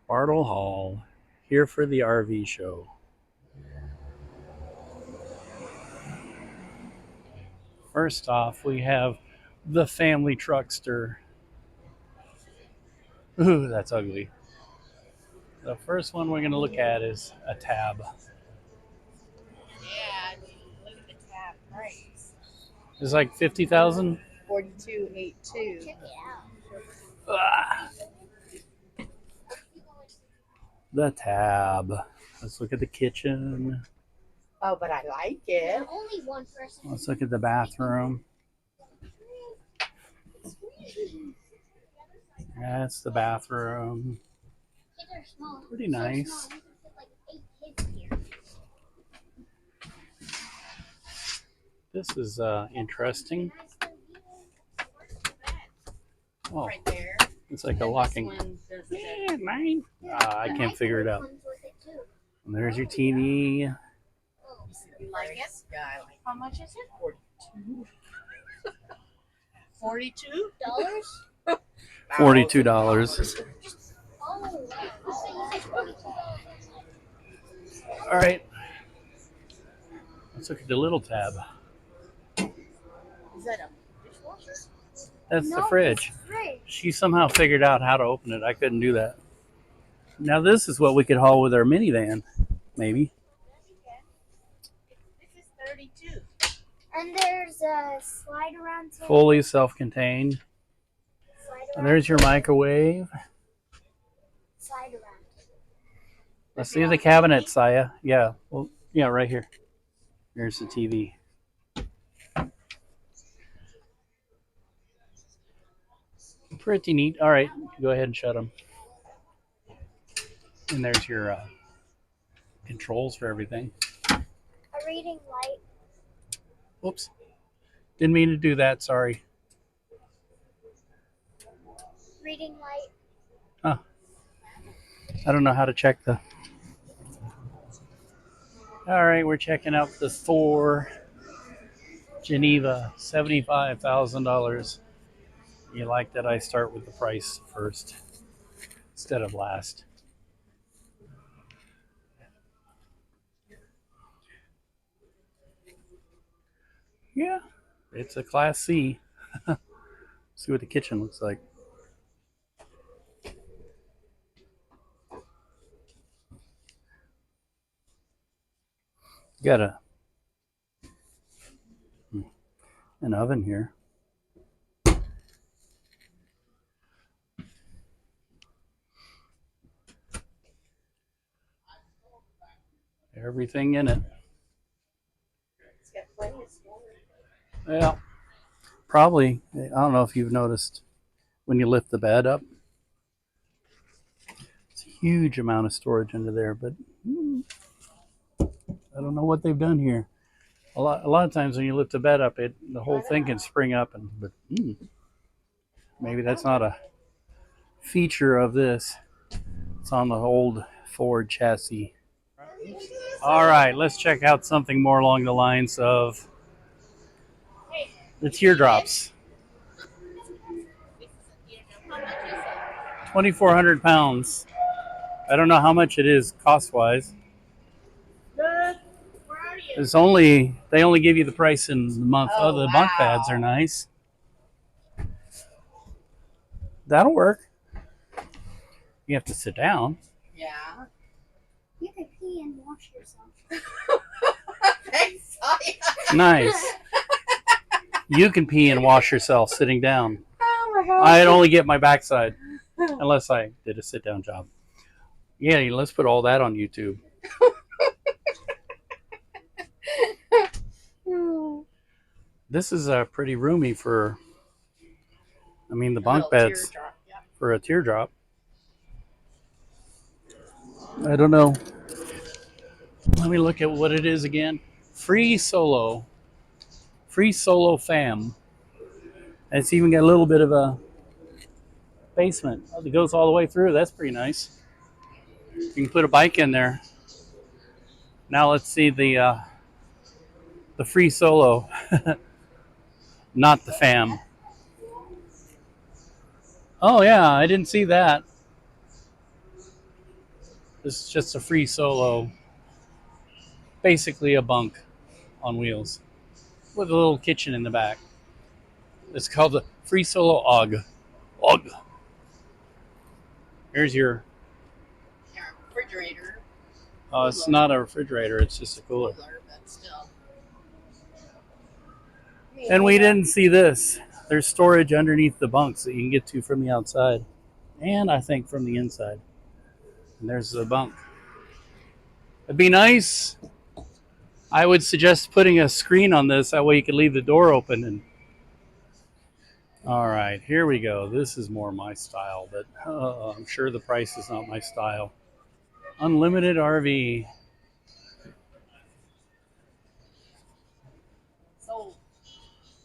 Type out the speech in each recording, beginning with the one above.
Bartle Hall, here for the RV show. First off, we have the family truckster. Ooh, that's ugly. The first one we're going to look at is a tab. Yeah, look at the tab price. It's like 50,000. 4282. Check it out. Ah, the tab. Let's look at the kitchen. Oh, but I like it. Only one person. Let's look at the bathroom. That's the bathroom. Kids are small. Pretty nice. So small, you can fit like 8 kids here. This is interesting. Oh, Right there. it's like a locking. This one does it. Yeah, mine. I can't figure it out. And there's your TV. You like it? Yeah, I like it. How much is it? 42. 42? $42. All right. Let's look at the little tab. Is that a dishwasher? That's the fridge. Fridge. She somehow figured out how to open it. I couldn't do that. Now this is what we could haul with our minivan, maybe. This is 32. And there's a slide around table. Fully self-contained. Slide And around. there's your microwave. Slide around. Let's see the cabinet, Saya. Yeah. Well, yeah, right here. Here's the TV. Pretty neat. All right, go ahead and shut them. And there's your controls for everything. A reading light. Whoops. Didn't mean to do that. Sorry. Reading light. Huh. I don't know how to check the. All right, we're checking out the Thor Geneva, $75,000. You like that I start with the price first instead of last. Yeah, it's a Class C. See what the kitchen looks like. Got an oven here. Everything in it. It's got plenty of storage. Yeah, probably. I don't know if you've noticed when you lift the bed up. It's a huge amount of storage under there, but I don't know what they've done here. A lot of times when you lift the bed up, the whole thing can spring up, but maybe that's not a feature of this. It's on the old Ford chassis. All right, let's check out something more along the lines of the teardrops. 2,400 pounds. I don't know how much it is cost-wise. Where are you? They only give you the price in the month. Oh, The bunk wow. pads are nice. That'll work. You have to sit down. Yeah. You can pee and wash yourself. Thanks, Saya. Nice. You can pee and wash yourself sitting down. Oh my God. I'd only get my backside unless I did a sit-down job. Yeah, let's put all that on YouTube. This is pretty roomy for, the bunk beds Yeah. for a teardrop. I don't know. Let me look at what it is again. Free Solo fam. And it's even got a little bit of a basement. It goes all the way through. That's pretty nice. You can put a bike in there. Now let's see the Free Solo, not the fam. Oh yeah, I didn't see that. This is just a free solo, basically a bunk on wheels with a little kitchen in the back. It's called the Free Solo Og. Og. Here's your. Our refrigerator. It's not a refrigerator. It's just a cooler. But still. And we didn't see this. There's storage underneath the bunks that you can get to from the outside, and I think from the inside. And there's the bunk. It'd be nice. I would suggest putting a screen on this. That way you could leave the door open. And all right, here we go. This is more my style, but I'm sure the price is not my style. Unlimited RV.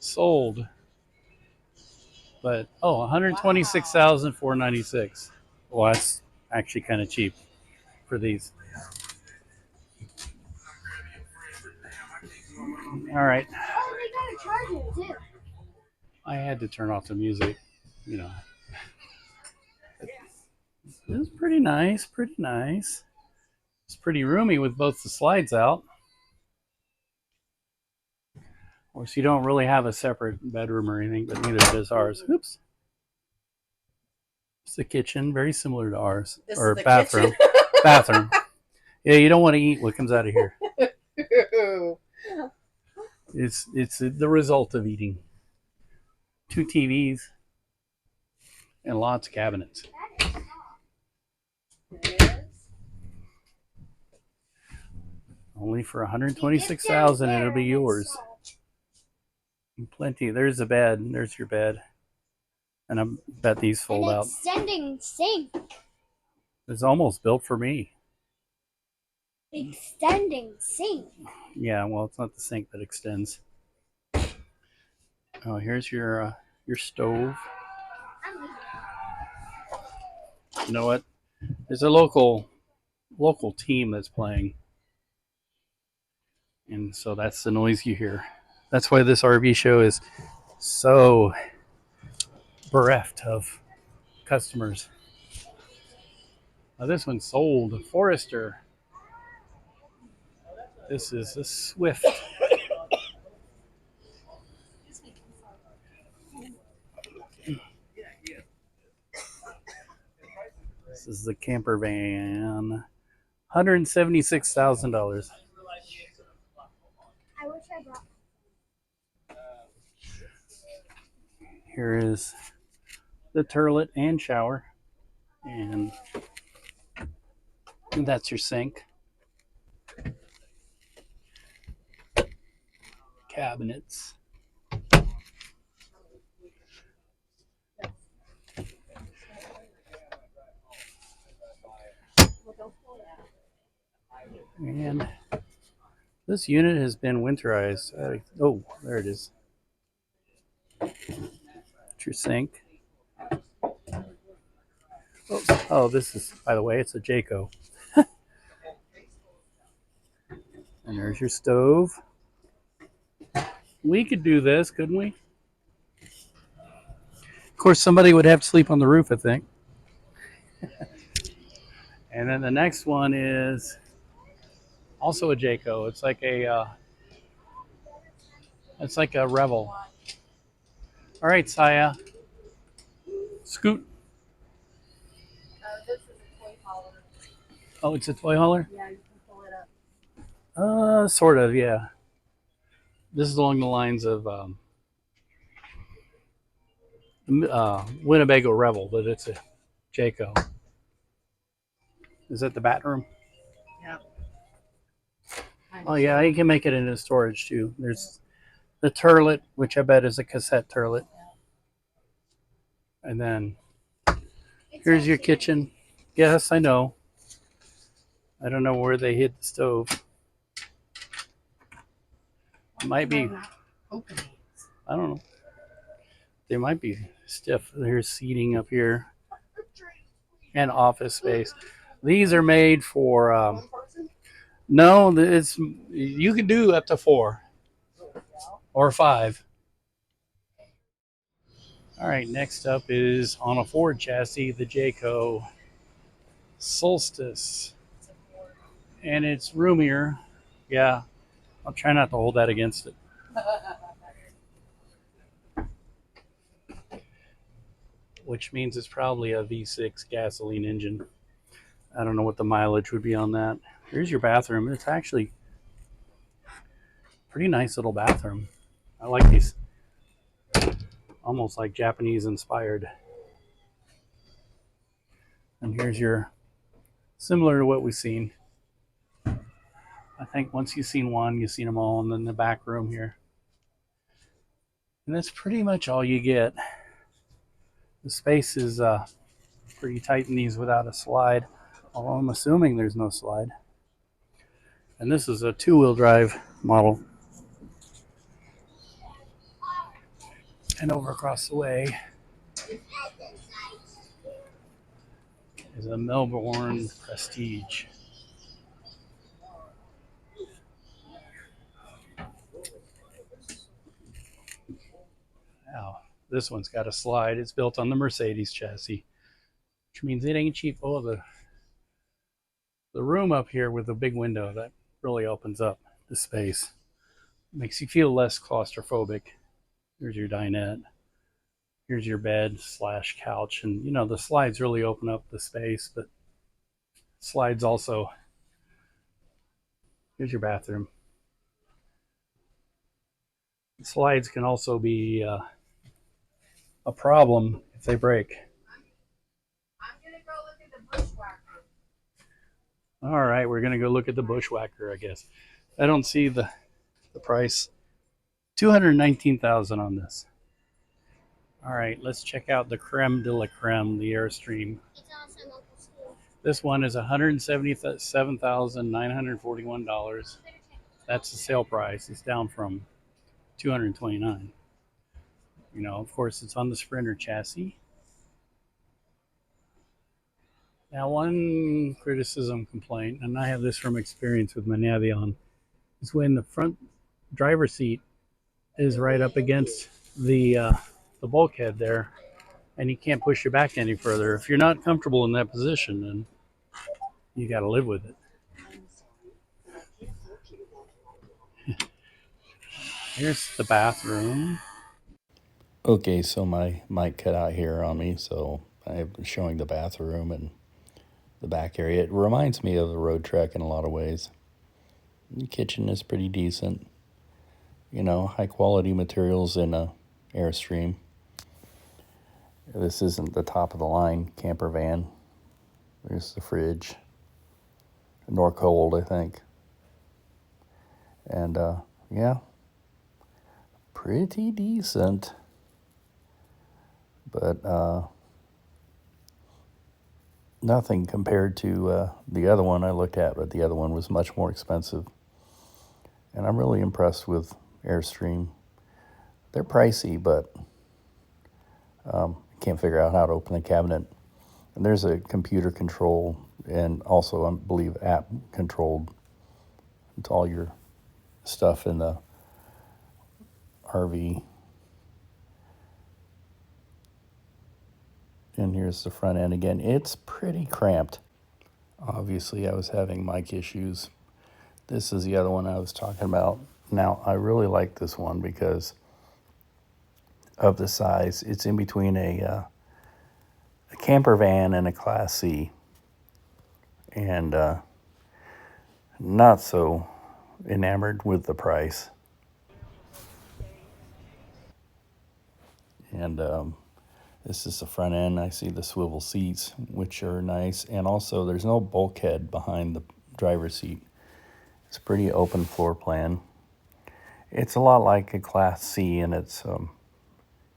Sold. But $126,496. Well, that's actually kind of cheap for these. All right. Oh, they got a charger too. I had to turn off the music, you know. It's pretty nice, pretty nice. It's pretty roomy with both the slides out. Of course, you don't really have a separate bedroom or anything, but neither does ours. Oops. It's the kitchen, very similar to ours. This or is the bathroom. kitchen. Bathroom. Yeah, you don't want to eat what comes out of here. It's the result of eating. 2 TVs and lots of cabinets. Only for $126,000, it'll be yours. Plenty. There's a bed. There's your bed. And I bet these fold An out. extending sink. It's almost built for me. Extending sink. Yeah, well, it's not the sink that extends. Oh, here's your stove. You know what? There's a local team that's playing. And so that's the noise you hear. That's why this RV show is so bereft of customers. Now this one's sold. Forester. This is a Swift. This is the camper van. $176,000. I wish I brought. Here is the turlet and shower. And that's your sink. Cabinets. And this unit has been winterized. Oh, there it is. It's your sink. Oh, this is, by the way, it's a Jayco. And there's your stove. We could do this, couldn't we? Of course, somebody would have to sleep on the roof, I think. And then the next one is also a Jayco. It's like a Revel. All right, Saya. Scoot. This is a toy hauler. Oh, it's a toy hauler? Yeah, you can pull it up. Sort of, yeah. This is along the lines of Winnebago Revel, but it's a Jayco. Is that the bathroom? Yeah. Oh, yeah, you can make it into storage, too. There's the turlet, which I bet is a cassette turlet. And then here's your kitchen. Yes, I know. I don't know where they hid the stove. It might be, I don't know. They might be stiff. There's seating up here and office space. These are made for, no, it's, you can do up to 4 or 5. All right, next up is on a Ford chassis, the Jayco Solstice. and it's roomier. Yeah, I'll try not to hold that against it. Which means it's probably a V6 gasoline engine. I don't know what the mileage would be on that. Here's your bathroom. It's actually a pretty nice little bathroom. I like these, almost like Japanese inspired. And here's your, similar to what we've seen. I think once you've seen one, you've seen them all, and then the back room here. And that's pretty much all you get. The space is pretty tight in these without a slide, although I'm assuming there's no slide. And this is a two-wheel drive model. And over across the way is a Melbourne Prestige. Wow, this one's got a slide. It's built on the Mercedes chassis, which means it ain't cheap. Oh, the room up here with the big window, that really opens up the space. Makes you feel less claustrophobic. Here's your dinette. Here's your bed / couch. And, you know, the slides really open up the space, but slides also. Here's your bathroom. The slides can also be a problem if they break. I'm gonna go look at the bushwhacker. All right, we're gonna go look at the bushwhacker, I guess. I don't see the price. $219,000 on this. All right, let's check out the creme de la creme, the Airstream. It's awesome, Uncle Steve. This one is $177,941. That's the sale price. It's down from $229. You know, of course, it's on the Sprinter chassis. Now, one criticism complaint, and I have this from experience with my Navion, is when the front driver's seat is right up against the bulkhead there, and you can't push your back any further. If you're not comfortable in that position, then you got to live with it. Here's the bathroom. Okay, so my mic cut out here on me, so I'm showing the bathroom and the back area. It reminds me of the Road Trek in a lot of ways. The kitchen is pretty decent. You know, high quality materials in a Airstream. This isn't the top of the line camper van. There's the fridge. Norcold, I think. And yeah, pretty decent. But nothing compared to the other one I looked at, but the other one was much more expensive. And I'm really impressed with Airstream. They're pricey, but can't figure out how to open the cabinet. And there's a computer control and also, I believe, app controlled. It's all your stuff in the RV. And here's the front end again. It's pretty cramped. Obviously, I was having mic issues. This is the other one I was talking about. Now, I really like this one because of the size. It's in between a camper van and a Class C. And not so enamored with the price. And this is the front end. I see the swivel seats, which are nice. And also, there's no bulkhead behind the driver's seat. It's a pretty open floor plan. It's a lot like a Class C in its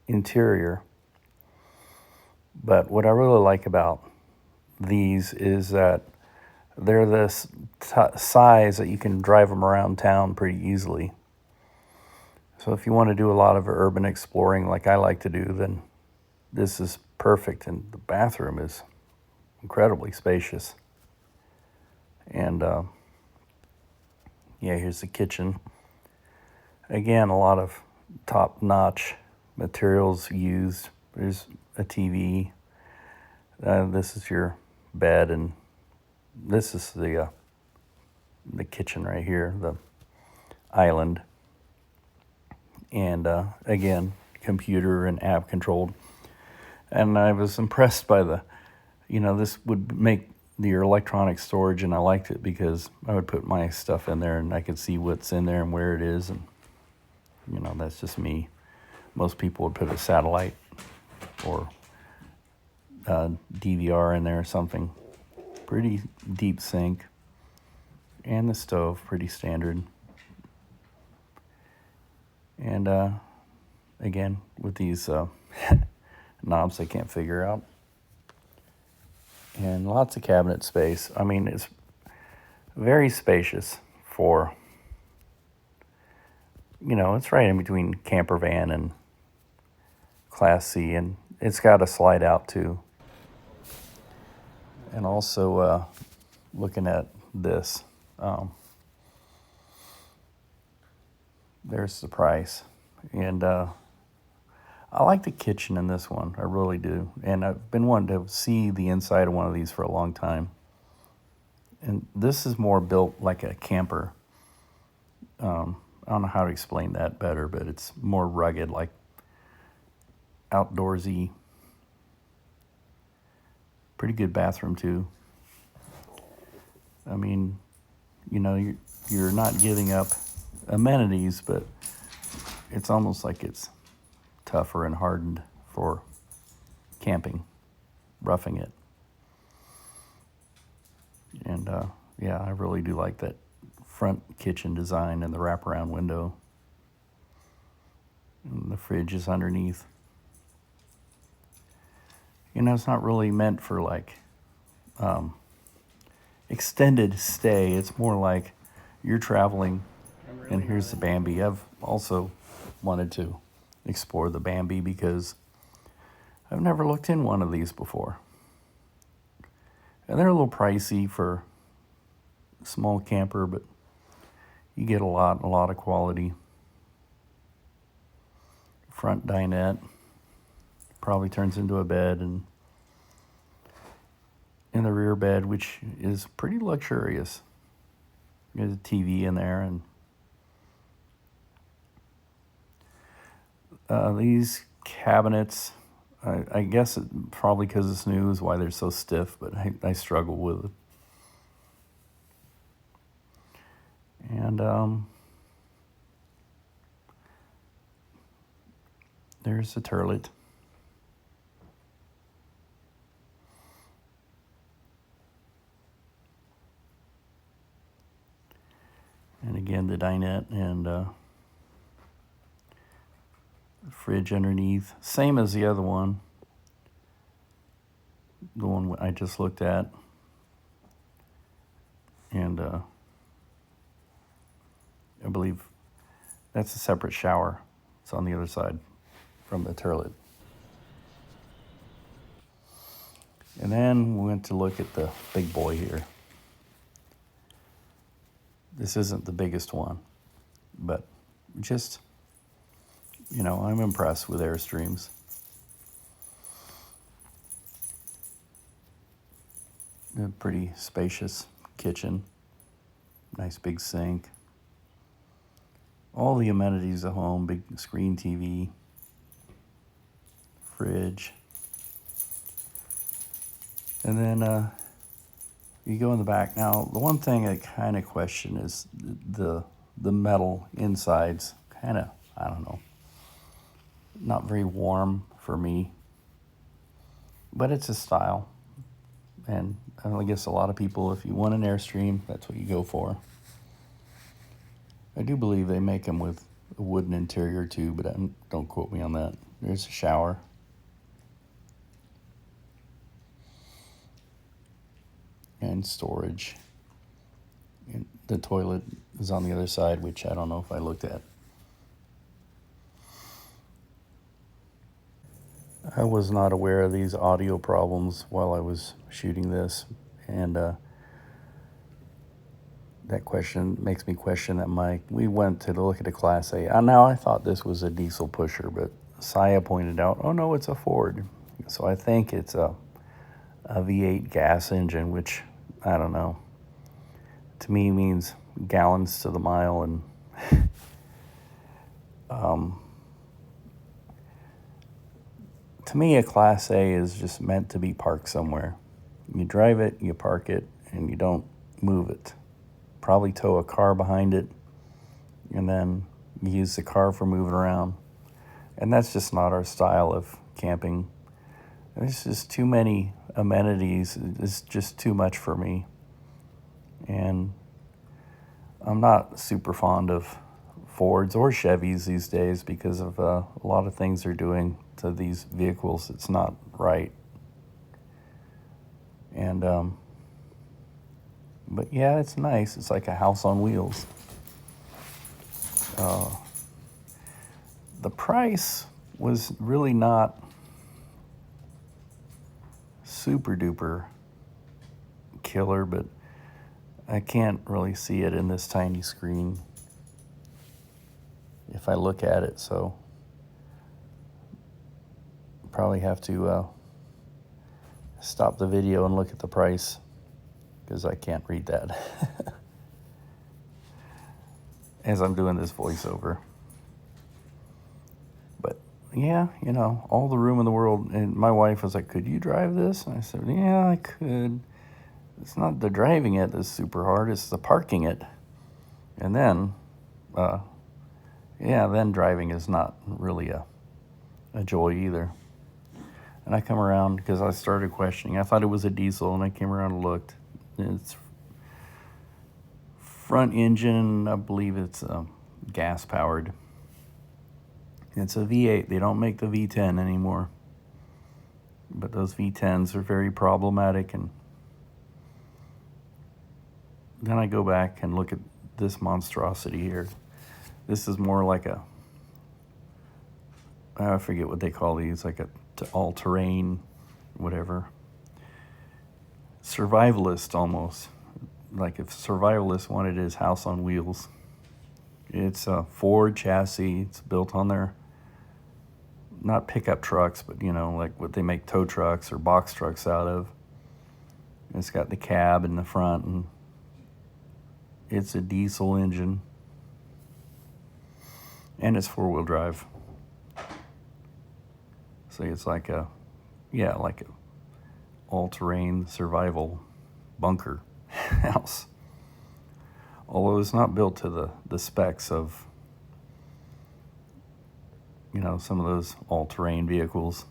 interior. But what I really like about these is that they're this size that you can drive them around town pretty easily. So if you want to do a lot of urban exploring like I like to do, then this is perfect. And the bathroom is incredibly spacious. And yeah, here's the kitchen. Again, a lot of top-notch materials used. There's a TV. This is your bed, and this is the the kitchen right here, the island. And again, computer and app controlled. And I was impressed by this would make your electronic storage, and I liked it because I would put my stuff in there and I could see what's in there and where it is. And, that's just me. Most people would put a satellite or DVR in there or something. Pretty deep sink. And the stove, pretty standard. And again, with these knobs I can't figure out. And lots of cabinet space. I mean, it's very spacious for, it's right in between camper van and Class C. And it's got a slide out too. And also looking at this, there's the price. And I like the kitchen in this one. I really do. And I've been wanting to see the inside of one of these for a long time. And this is more built like a camper. I don't know how to explain that better, but it's more rugged, like outdoorsy. Pretty good bathroom too. I mean, you're not giving up amenities, but it's almost like it's tougher and hardened for camping, roughing it. And yeah, I really do like that front kitchen design and the wraparound window. And the fridge is underneath. It's not really meant for like extended stay. It's more like you're traveling, and here's the Bambi. I've also wanted to explore the Bambi because I've never looked in one of these before. And they're a little pricey for a small camper, but you get a lot of quality. Front dinette probably turns into a bed, and in the rear bed, which is pretty luxurious. There's a TV in there, and these cabinets, I guess it, probably because it's new is why they're so stiff, but I struggle with it. And there's the turlet. And again, the dinette and fridge underneath. Same as the other one. The one I just looked at. And I believe that's a separate shower. It's on the other side from the turlet. And then we went to look at the big boy here. This isn't the biggest one, but just, I'm impressed with Airstreams. A pretty spacious kitchen, nice big sink. All the amenities at home, big screen TV, fridge. And then you go in the back. Now, the one thing I kind of question is the metal insides. Kind of, I don't know, not very warm for me. But it's a style. And I guess a lot of people, if you want an Airstream, that's what you go for. I do believe they make them with a wooden interior too, but don't quote me on that. There's a shower. And storage. And the toilet is on the other side, which I don't know if I looked at. I was not aware of these audio problems while I was shooting this, and that question makes me question that mic. We went to look at a Class A. Now, I thought this was a diesel pusher, but Saya pointed out, oh no, it's a Ford. So I think it's a V8 gas engine, which, I don't know. to me means gallons to the mile, and to me, a Class A is just meant to be parked somewhere. You drive it, you park it, and you don't move it. Probably tow a car behind it, and then you use the car for moving around. And that's just not our style of camping. There's just too many amenities. It's just too much for me. And I'm not super fond of Fords or Chevys these days because of a lot of things they're doing to these vehicles. It's not right. And but yeah, it's nice. It's like a house on wheels. The price was really not super duper killer, but I can't really see it in this tiny screen if I look at it, so probably have to stop the video and look at the price because I can't read that as I'm doing this voiceover. But yeah, you know, all the room in the world. And my wife was like, "Could you drive this?" And I said, "Yeah, I could." It's not the driving it that's super hard, it's the parking it. And then, then driving is not really a joy either. And I come around because I started questioning. I thought it was a diesel, and I came around and looked. It's front engine, I believe it's gas powered. It's a V8. They don't make the V10 anymore. But those V10s are very problematic. And then I go back and look at this monstrosity here. This is more like I forget what they call these, like a all-terrain, whatever. Survivalist almost. Like if Survivalist wanted his house on wheels. It's a Ford chassis. It's built on their, not pickup trucks, but you know, like what they make tow trucks or box trucks out of. It's got the cab in the front, and it's a diesel engine. And it's 4-wheel drive. So it's like a all-terrain survival bunker house. Although it's not built to the specs of, you know, some of those all-terrain vehicles.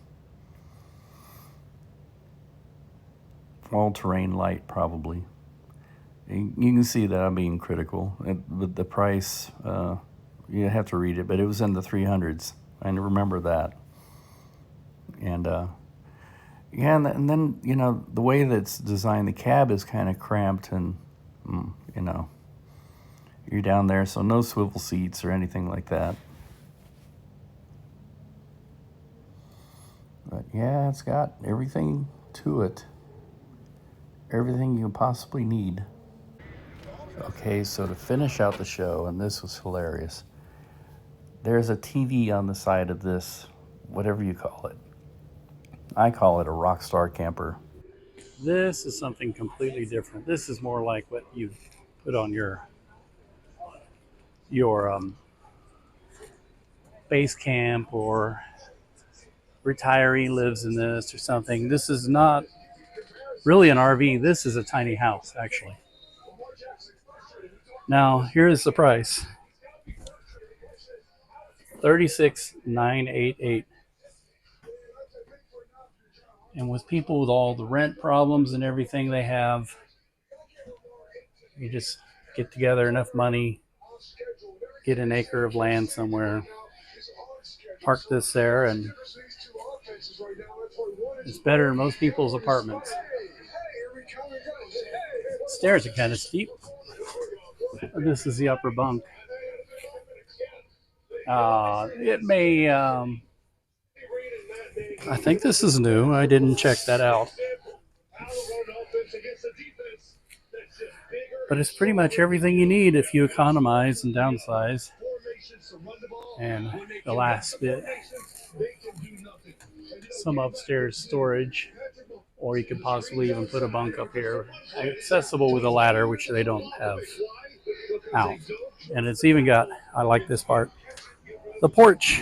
All-terrain light, probably. You can see that I'm being critical. But the price, you have to read it, but it was in the 300s. I remember that. And and then, you know, the way that's designed, the cab is kind of cramped, and you know, you're down there, so no swivel seats or anything like that. But yeah, it's got everything to it. Everything you can possibly need. Okay, so to finish out the show, and this was hilarious, there's a TV on the side of this, whatever you call it. I call it a Rockstar camper. This is something completely different. This is more like what you put on your base camp, or retiree lives in this or something. This is not really an RV. This is a tiny house, actually. Now, here's the price. $36,988. And with people with all the rent problems and everything they have, you just get together enough money, get an acre of land somewhere, park this there, and it's better than most people's apartments. Stairs are kind of steep. This is the upper bunk. It may, I think this is new. I didn't check that out. But it's pretty much everything you need if you economize and downsize. And the last bit, some upstairs storage, or you could possibly even put a bunk up here, accessible with a ladder, which they don't have out. And it's even got, I like this part, the porch.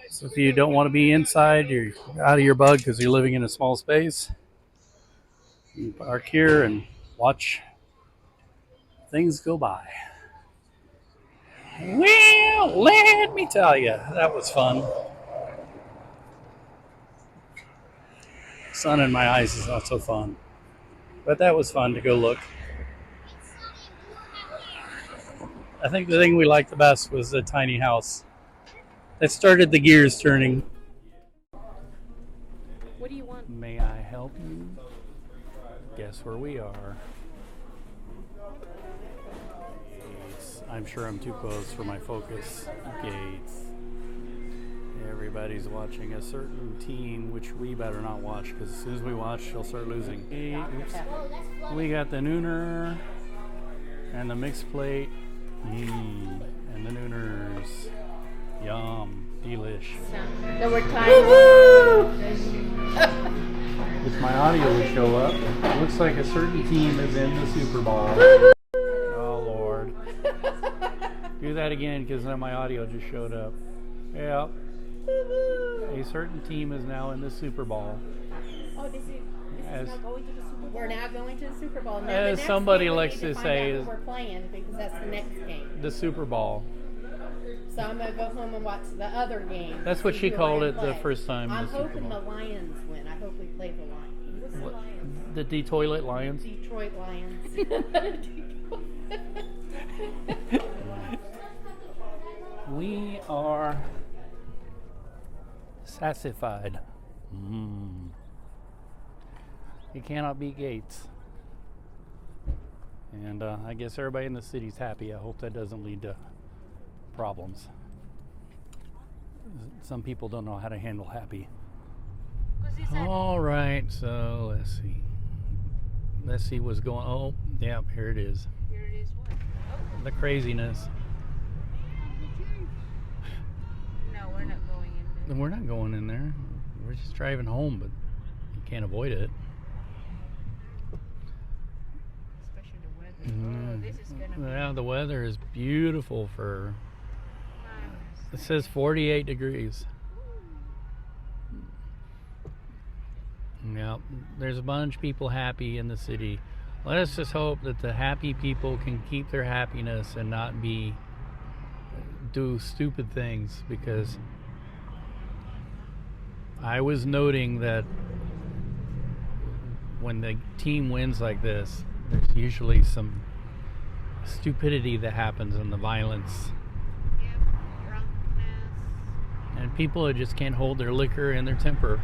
So if you don't want to be inside, you're out of your bug because you're living in a small space, you park here and watch things go by. Well, let me tell you, that was fun. Sun in my eyes is not so fun, but that was fun to go look. I think the thing we liked the best was the tiny house. That started the gears turning. What do you want? May I help you? Guess where we are. Gates. I'm sure I'm too close for my focus. Gates. Everybody's watching a certain team, which we better not watch, because as soon as we watch, they'll start losing. Oops. We got the nooner and the mixed plate. And the nooners. Yum. Delish. There were times. If my audio would show up, it looks like a certain team is in the Super Bowl. Oh, Lord. Do that again, because then my audio just showed up. Yeah. A certain team is now in the Super Bowl. Oh, this is As- not going to the Super Bowl. We're now going to the Super Bowl. Now, the As next somebody game we likes need to find say out is- who we're playing, because that's the next game. The Super Bowl. So I'm gonna go home and watch the other game. That's what see she who called I it the play. first time. I'm the Super hoping the Bowl. Lions win. I hope we play the Lions. What's the What? Lions? The Detroit Lions. Detroit Lions. We are sassified. You cannot beat Gates. And I guess everybody in the city's happy. I hope that doesn't lead to problems. Some people don't know how to handle happy. All right, so let's see. Let's see what's going on. Oh, yeah, here it is. Here it is. What? Oh. The craziness. No, we're not going in there. We're not going in there. We're just driving home, but you can't avoid it. Especially the weather. Oh, this is gonna be. Yeah, the weather is beautiful for. It says 48 degrees. Yeah, there's a bunch of people happy in the city. Let us just hope that the happy people can keep their happiness and not do stupid things, because I was noting that when the team wins like this, there's usually some stupidity that happens and the violence. Drunkenness. And people just can't hold their liquor and their temper.